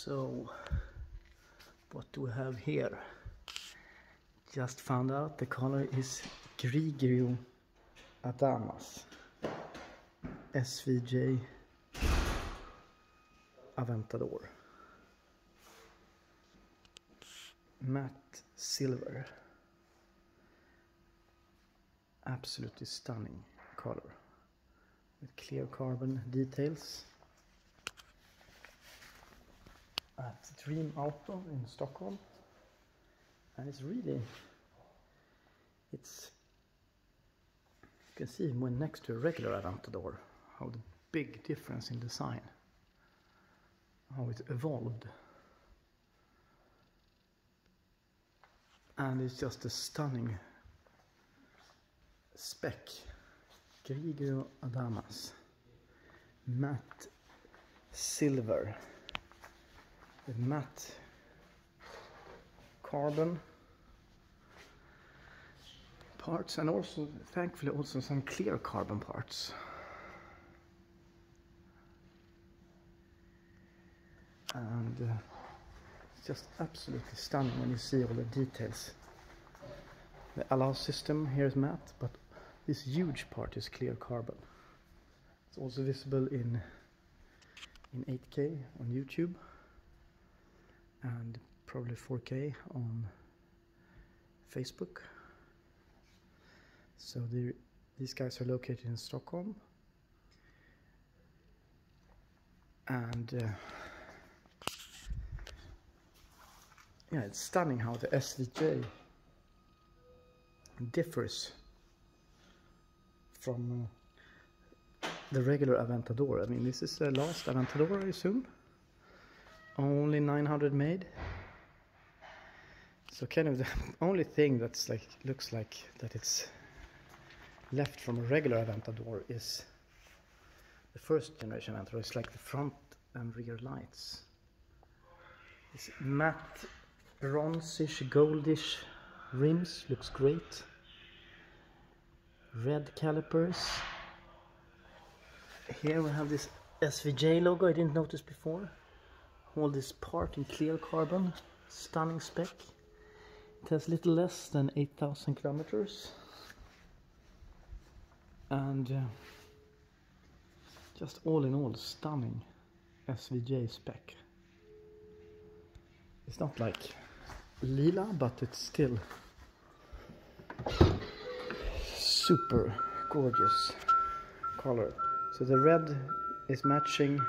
So, what do we have here? Just found out the color is Grigio Adamas SVJ Aventador matte silver. Absolutely stunning color with clear carbon details at Dream Auto in Stockholm. And it's really, you can see when next to a regular Aventador how the big difference in design, how it evolved. And it's just a stunning spec. Grigio Adamas matte silver with matte carbon parts, and also thankfully also some clear carbon parts. And it's just absolutely stunning when you see all the details. The alloy system here is matte, but this huge part is clear carbon. It's also visible in 8K on YouTube and probably 4K on Facebook. So these guys are located in Stockholm, and yeah, it's stunning how the SVJ differs from the regular Aventador. I mean, this is the last Aventador, I assume. Only 900 made. So kind of the only thing that's like looks like that it's left from a regular Aventador is the first generation Aventador. It's like the front and rear lights. This matte bronzish goldish rims looks great. Red calipers. Here we have this SVJ logo I didn't notice before. All this part in clear carbon, stunning spec. It has little less than 8,000 kilometers. And just all in all, stunning SVJ spec. It's not like lila, but it's still super gorgeous color. So the red is matching.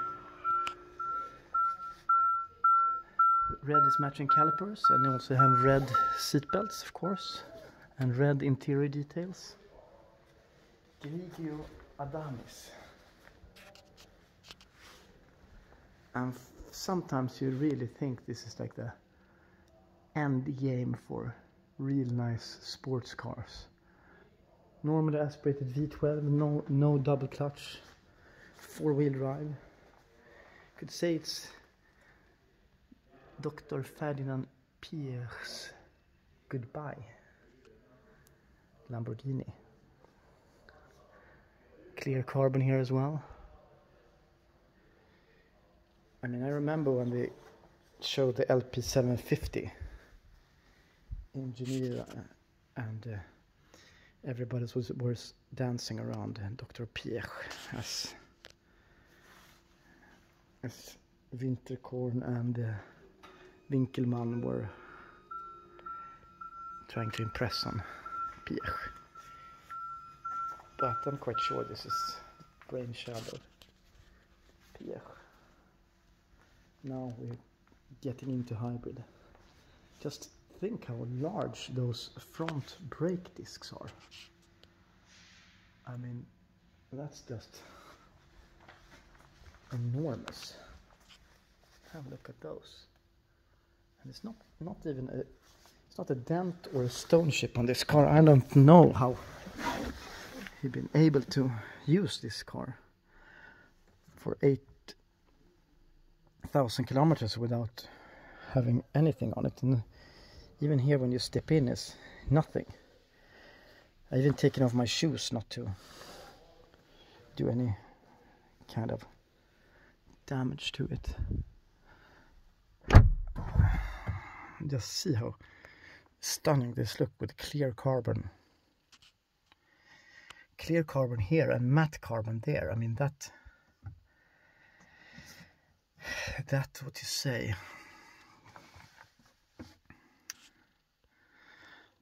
Red is matching calipers, and you also have red seat belts, of course, and red interior details. Grigio Adamas. And sometimes you really think this is like the end game for real nice sports cars. Normally aspirated V12, no double clutch, 4-wheel drive. Could say it's Dr. Ferdinand Pierre's goodbye Lamborghini. Clear carbon here as well. I mean, I remember when they showed the LP750 in Geneva, and everybody was dancing around Dr. Pierre as Winterkorn and Winkelmann were trying to impress on Pierre. But I'm quite sure this is brainchild of Pierre. Now we're getting into hybrid. Just think how large those front brake discs are. I mean, that's just enormous. Have a look at those. And it's not even a, it's not a dent or a stone chip on this car. I don't know how he's been able to use this car for 8,000 kilometers without having anything on it. And even here when you step in is nothing. I even taken off my shoes not to do any kind of damage to it. Just see how stunning this looks with clear carbon. Clear carbon here and matte carbon there. I mean, that what you say.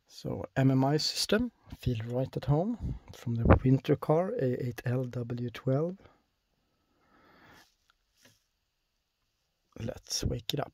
So MMI system, feel right at home, from the winter car A8LW12. Let's wake it up.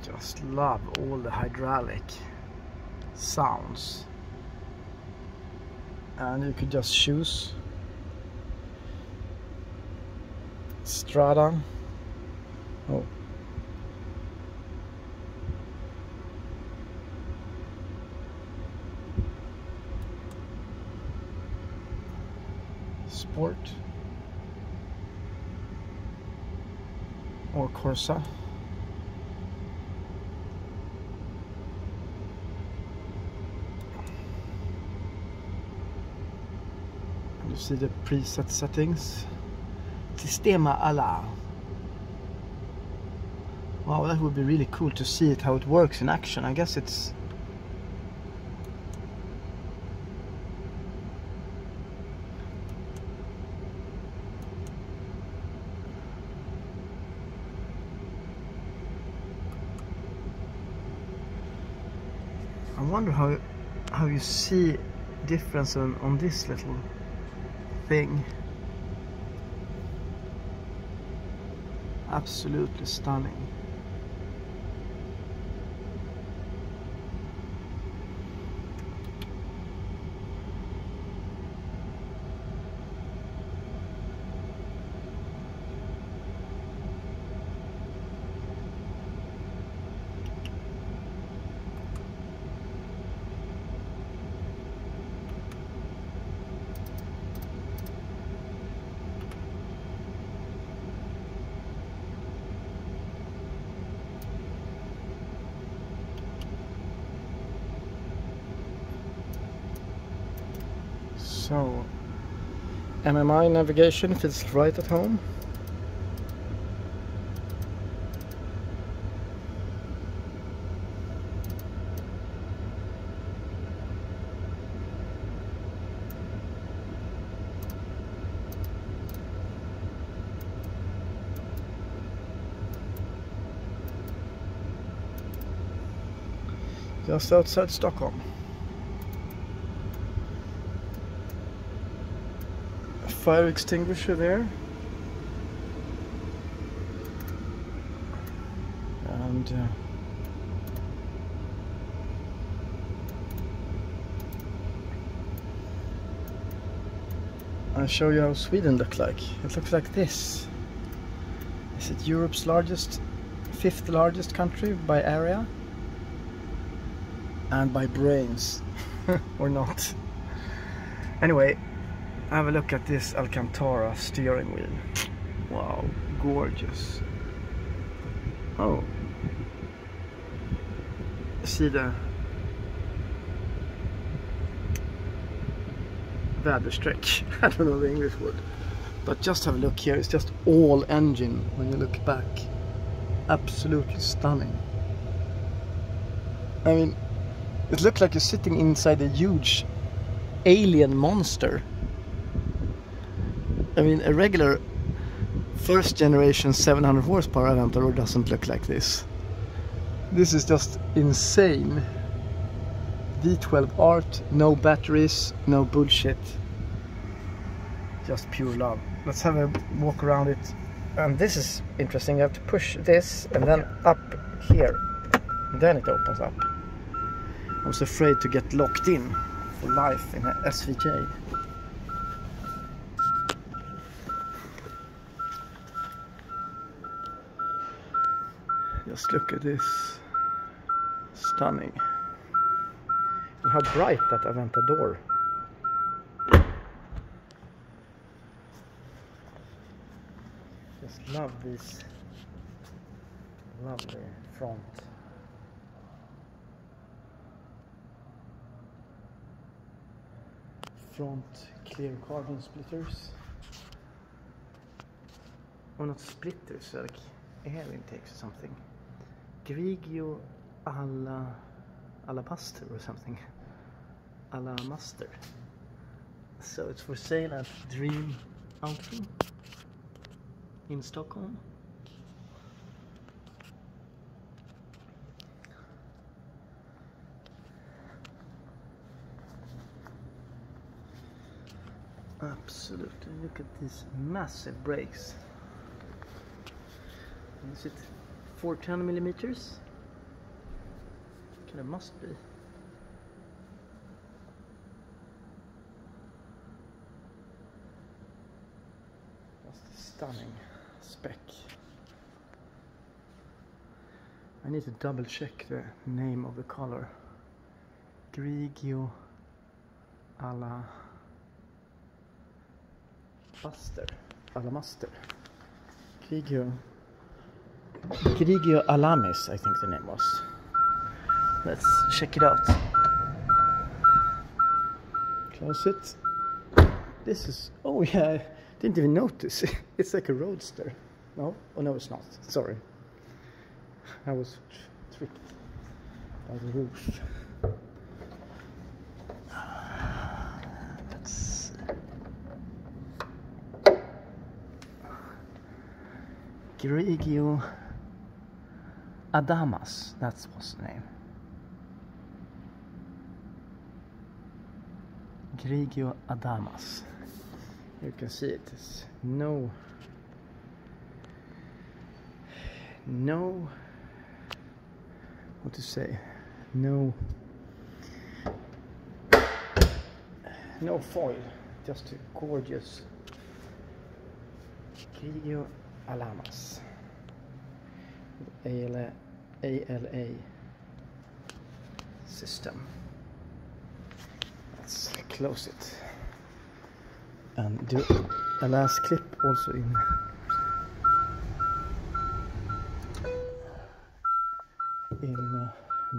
Just love all the hydraulic sounds, and you could just choose Strada. Oh, Sport or Corsa. You see the preset settings. Sistema alla. Wow, that would be really cool to see it, how it works in action. I guess it's... I wonder how you see difference on this little thing. Absolutely stunning. So, MMI navigation feels right at home. Just outside Stockholm. Fire extinguisher there, and I'll show you how Sweden looks like. It looks like this. Is it Europe's fifth largest country by area and by brains or not? Anyway, have a look at this Alcantara steering wheel. Wow, gorgeous. Oh, see the väderstreck. I don't know the English word, but just have a look here. It's just all engine when you look back. Absolutely stunning. I mean, it looks like you're sitting inside a huge alien monster. I mean, a regular first generation 700 horsepower Aventador doesn't look like this. This is just insane. V12 art, no batteries, no bullshit. Just pure love. Let's have a walk around it. And this is interesting. You have to push this and then up here. Then it opens up. I was afraid to get locked in for life in a SVJ. Just look at this. Stunning. And how bright that Aventador. Just love this lovely front. Front clear carbon splitters. Or not splitters, like air intakes or something. Grigio Alabaster or something. Alamaster. So it's for sale at Dream Auto in Stockholm. Absolutely, look at these massive brakes. Is it 410 millimeters? Kind of must be. Just a stunning spec. I need to double check the name of the color. Grigio Alamaster. Grigio Adamas, I think the name was. Let's check it out. Close it. This is, oh yeah, I didn't even notice. It's like a roadster. No? Oh no, it's not. Sorry. I was tricked by the roof. That's Grigio Adamas, that was the name. Grigio Adamas. You can see it is no, what to say, no foil, just a gorgeous Grigio Adamas. ALA system. Let's close it and do a last clip also in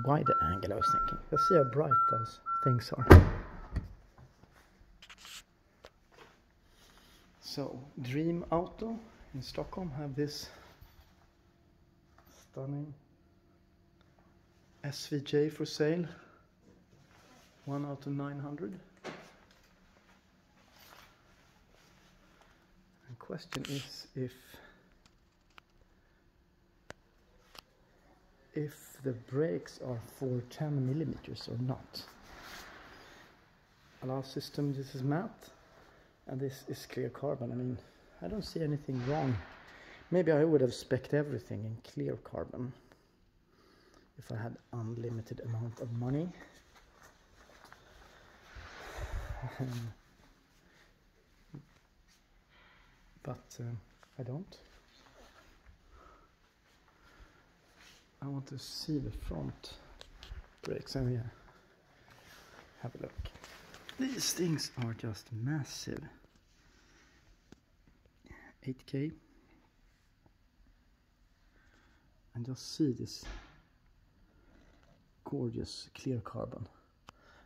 wider angle. I was thinking. Let's see how bright those things are. So Dream Auto in Stockholm have this stunning SVJ for sale. 1 out of 900. The question is if the brakes are for 10 millimeters or not. Alloy system, this is matte and this is clear carbon. I mean, I don't see anything wrong. Maybe I would have spec'd everything in clear carbon if I had unlimited amount of money. But I don't. I want to see the front brakes. Oh yeah, have a look. These things are just massive. 8K. And just see this gorgeous clear carbon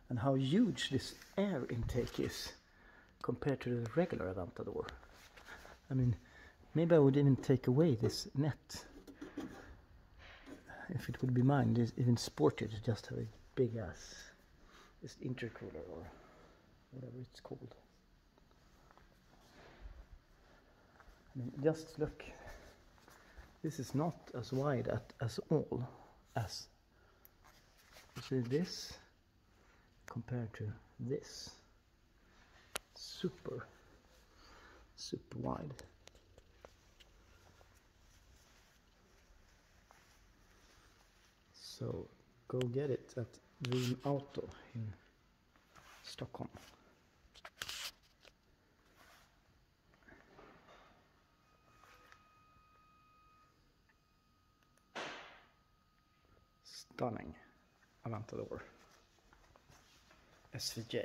and how huge this air intake is compared to the regular Aventador. I mean, maybe I would even take away this net if it would be mine. It's even sported, just have a big ass this intercooler or whatever it's called. I mean, just look, this is not as wide as all as you see this compared to this. Super wide. So go get it at Dream Auto in Stockholm. Stunning Aventador. SVJ.